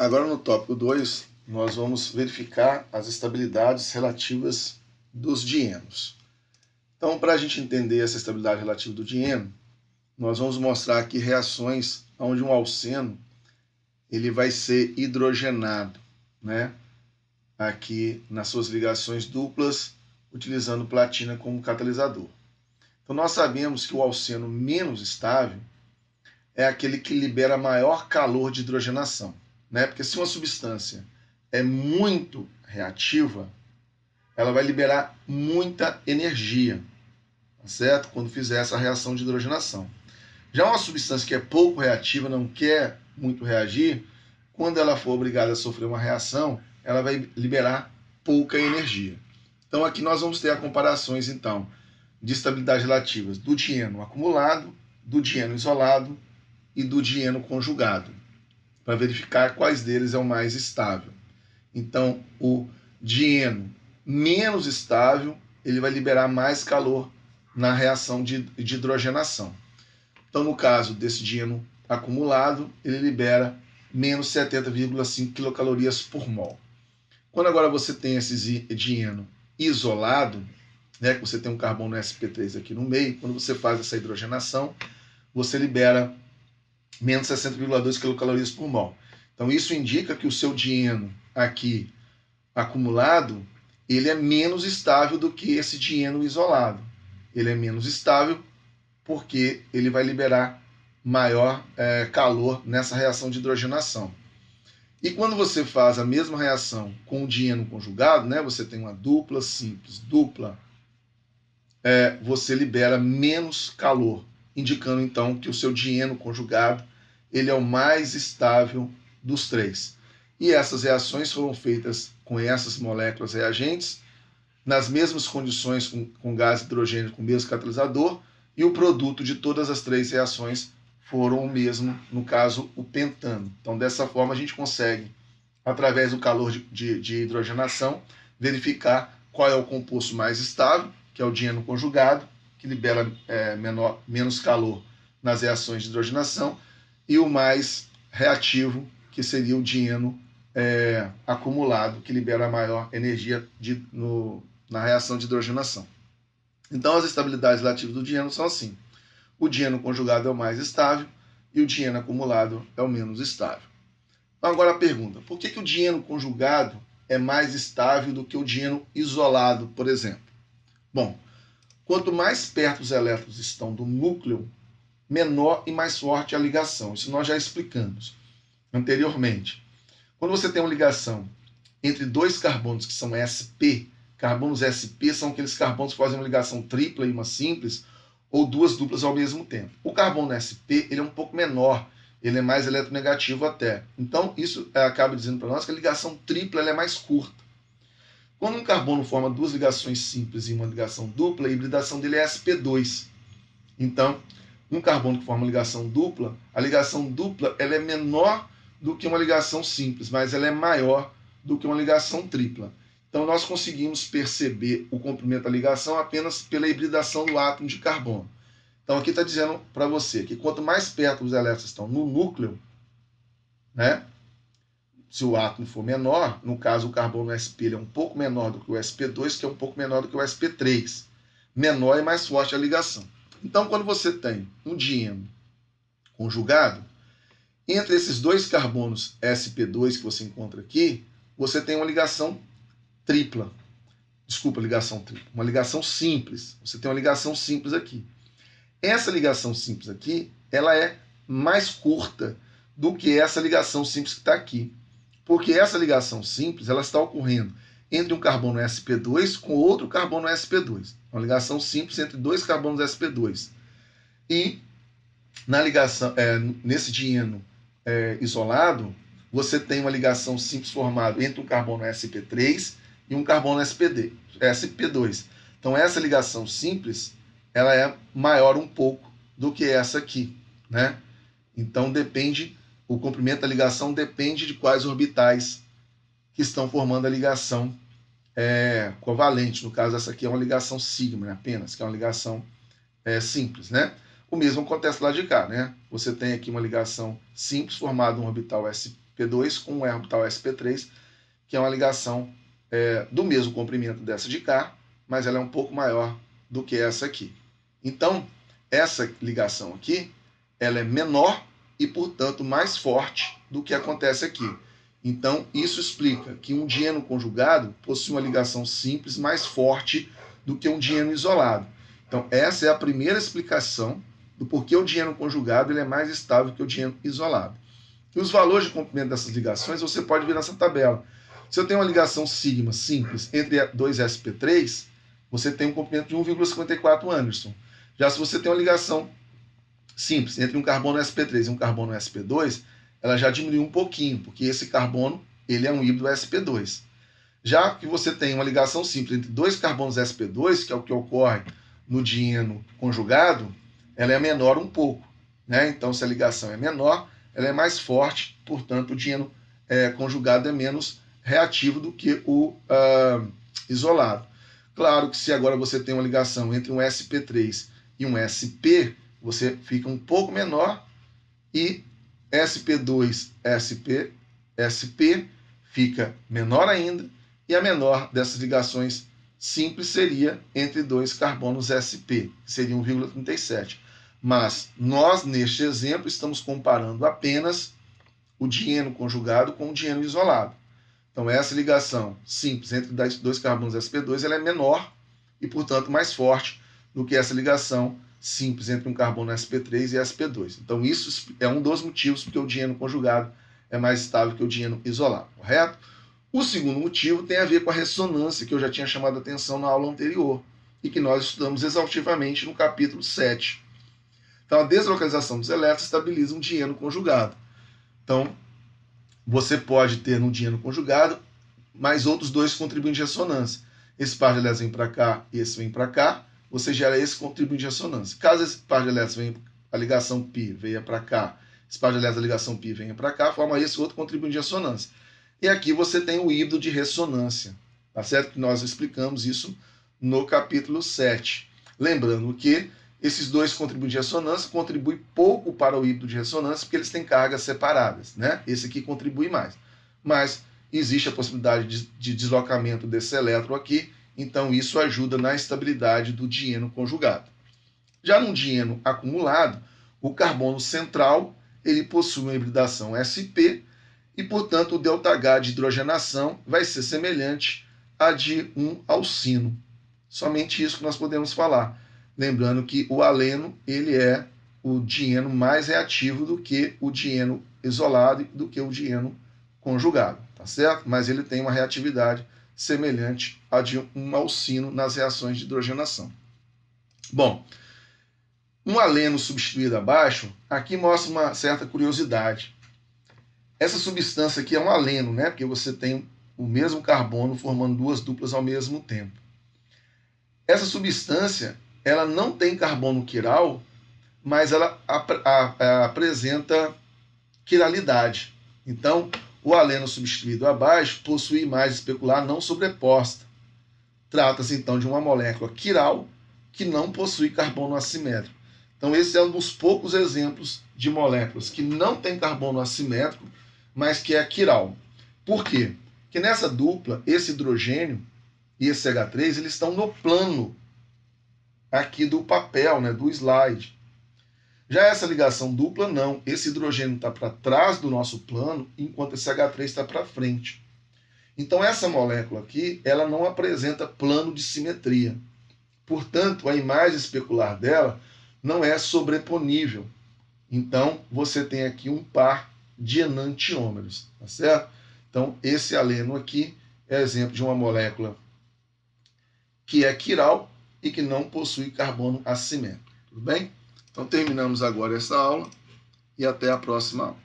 Agora no tópico 2, nós vamos verificar as estabilidades relativas dos dienos. Então, para a gente entender essa estabilidade relativa do dieno, nós vamos mostrar aqui reações onde um alceno ele vai ser hidrogenado, né? Aqui nas suas ligações duplas, utilizando platina como catalisador. Então, nós sabemos que o alceno menos estável é aquele que libera maior calor de hidrogenação, né? Porque se uma substância é muito reativa, ela vai liberar muita energia, tá certo? Quando fizer essa reação de hidrogenação. Já uma substância que é pouco reativa, não quer muito reagir, quando ela for obrigada a sofrer uma reação, ela vai liberar pouca energia. Então aqui nós vamos ter as comparações, então, de estabilidade relativas do dieno acumulado, do dieno isolado e do dieno conjugado, para verificar quais deles é o mais estável. Então, o dieno menos estável, ele vai liberar mais calor na reação de hidrogenação. Então, no caso desse dieno acumulado, ele libera menos 70,5 quilocalorias por mol. Quando agora você tem esse dieno isolado, né, que você tem um carbono sp3 aqui no meio, quando você faz essa hidrogenação, você libera menos 60,2 quilocalorias por mol. Então, isso indica que o seu dieno aqui acumulado, ele é menos estável do que esse dieno isolado. Ele é menos estável porque ele vai liberar maior calor nessa reação de hidrogenação. E quando você faz a mesma reação com o dieno conjugado, né, você tem uma dupla simples, dupla, você libera menos calor, indicando então que o seu dieno conjugado ele é o mais estável dos três. E essas reações foram feitas com essas moléculas reagentes, nas mesmas condições com gás hidrogênio com o mesmo catalisador, e o produto de todas as três reações foram o mesmo, no caso, o pentano. Então, dessa forma, a gente consegue, através do calor de hidrogenação, verificar qual é o composto mais estável, que é o dieno conjugado, que libera menos calor nas reações de hidrogenação, e o mais reativo, que seria o dieno acumulado, que libera maior energia na reação de hidrogenação. Então, as estabilidades relativas do dieno são assim. O dieno conjugado é o mais estável e o dieno acumulado é o menos estável. Então, agora a pergunta, por que o dieno conjugado é mais estável do que o dieno isolado, por exemplo? Bom, quanto mais perto os elétrons estão do núcleo, menor e mais forte a ligação. Isso nós já explicamos anteriormente. Quando você tem uma ligação entre dois carbonos que são sp, carbonos sp são aqueles carbonos que fazem uma ligação tripla e uma simples, ou duas duplas ao mesmo tempo. O carbono sp ele é um pouco menor, ele é mais eletronegativo até. Então, isso acaba dizendo para nós que a ligação tripla ela é mais curta. Quando um carbono forma duas ligações simples e uma ligação dupla, a hibridação dele é sp2. Então, um carbono que forma ligação dupla, a ligação dupla ela é menor do que uma ligação simples, mas ela é maior do que uma ligação tripla. Então, nós conseguimos perceber o comprimento da ligação apenas pela hibridação do átomo de carbono. Então, aqui está dizendo para você que quanto mais perto os elétrons estão no núcleo, né, se o átomo for menor, no caso o carbono sp é um pouco menor do que o sp2, que é um pouco menor do que o sp3. Menor e mais forte a ligação. Então, quando você tem um dieno conjugado, entre esses dois carbonos sp2 que você encontra aqui, você tem uma ligação tripla. Desculpa, ligação tripla. Uma ligação simples. Você tem uma ligação simples aqui. Essa ligação simples aqui, ela é mais curta do que essa ligação simples que está aqui. Porque essa ligação simples, ela está ocorrendo entre um carbono sp2 com outro carbono sp2. Uma ligação simples entre dois carbonos sp2. E na ligação, nesse dieno isolado, você tem uma ligação simples formada entre um carbono sp3 e um carbono sp2. Então, essa ligação simples, ela é maior um pouco do que essa aqui, né? Então, o comprimento da ligação depende de quais orbitais que estão formando a ligação covalente. No caso, essa aqui é uma ligação sigma apenas, que é uma ligação simples, né? O mesmo acontece lá de cá, né? Você tem aqui uma ligação simples formada um orbital sp sp2 com um orbital sp3, que é uma ligação do mesmo comprimento dessa de cá, mas ela é um pouco maior do que essa aqui. Então, essa ligação aqui, ela é menor e, portanto, mais forte do que acontece aqui. Então, isso explica que um dieno conjugado possui uma ligação simples mais forte do que um dieno isolado. Então, essa é a primeira explicação do porquê o dieno conjugado ele é mais estável que o dieno isolado. E os valores de comprimento dessas ligações você pode ver nessa tabela. Se eu tenho uma ligação sigma simples entre dois sp3, você tem um comprimento de 1,54 Anderson. Já se você tem uma ligação simples entre um carbono sp3 e um carbono sp2, ela já diminuiu um pouquinho, porque esse carbono ele é um híbrido sp2. Já que você tem uma ligação simples entre dois carbonos sp2, que é o que ocorre no dieno conjugado, ela é menor um pouco, né? Então, se a ligação é menor, ela é mais forte, portanto, o dieno conjugado é menos reativo do que o isolado. Claro que se agora você tem uma ligação entre um sp3 e um sp, você fica um pouco menor, e sp2, sp fica menor ainda, e a menor dessas ligações simples seria entre dois carbonos sp, que seria 1,37. Mas nós, neste exemplo, estamos comparando apenas o dieno conjugado com o dieno isolado. Então, essa ligação simples entre dois carbonos sp2 ela é menor e, portanto, mais forte do que essa ligação simples entre um carbono sp3 e sp2. Então, isso é um dos motivos porque o dieno conjugado é mais estável que o dieno isolado, correto? O segundo motivo tem a ver com a ressonância, que eu já tinha chamado a atenção na aula anterior e que nós estudamos exaustivamente no capítulo 7. Então, a deslocalização dos elétrons estabiliza um dieno conjugado. Então, você pode ter no dieno conjugado mais outros dois contribuintes de ressonância. Esse par de elétrons vem para cá e esse vem para cá, você gera esse contribuinte de ressonância. Caso esse par de elétrons venha, a ligação π venha para cá, esse par de elétrons da ligação π venha para cá, forma esse outro contribuinte de ressonância. E aqui você tem o híbrido de ressonância, tá certo? Que nós explicamos isso no capítulo 7. Lembrando que esses dois contribuintes de ressonância contribuem pouco para o híbrido de ressonância, porque eles têm cargas separadas, né? Esse aqui contribui mais. Mas existe a possibilidade de deslocamento desse elétron aqui, então isso ajuda na estabilidade do dieno conjugado. Já no dieno acumulado, o carbono central ele possui uma hibridação sp e, portanto, o ΔH de hidrogenação vai ser semelhante a de um alcino. Somente isso que nós podemos falar. Lembrando que o aleno ele é o dieno mais reativo do que o dieno isolado e do que o dieno conjugado, tá certo? Mas ele tem uma reatividade semelhante à de um alcino nas reações de hidrogenação. Bom, um aleno substituído abaixo, aqui mostra uma certa curiosidade. Essa substância aqui é um aleno, né? Porque você tem o mesmo carbono formando duas duplas ao mesmo tempo. Essa substância ela não tem carbono quiral, mas ela apresenta quiralidade. Então, o aleno substituído abaixo possui imagem especular não sobreposta. Trata-se, então, de uma molécula quiral que não possui carbono assimétrico. Então, esse é um dos poucos exemplos de moléculas que não tem carbono assimétrico, mas que é quiral. Por quê? Porque nessa dupla, esse hidrogênio e esse H3, eles estão no plano aqui do papel, né, do slide. Já essa ligação dupla, não. Esse hidrogênio está para trás do nosso plano, enquanto esse H3 está para frente. Então, essa molécula aqui, ela não apresenta plano de simetria. Portanto, a imagem especular dela não é sobreponível. Então, você tem aqui um par de enantiômeros, tá certo? Então, esse aleno aqui é exemplo de uma molécula que é quiral e que não possui carbono assimétrico. Tudo bem? Então terminamos agora essa aula e até a próxima aula.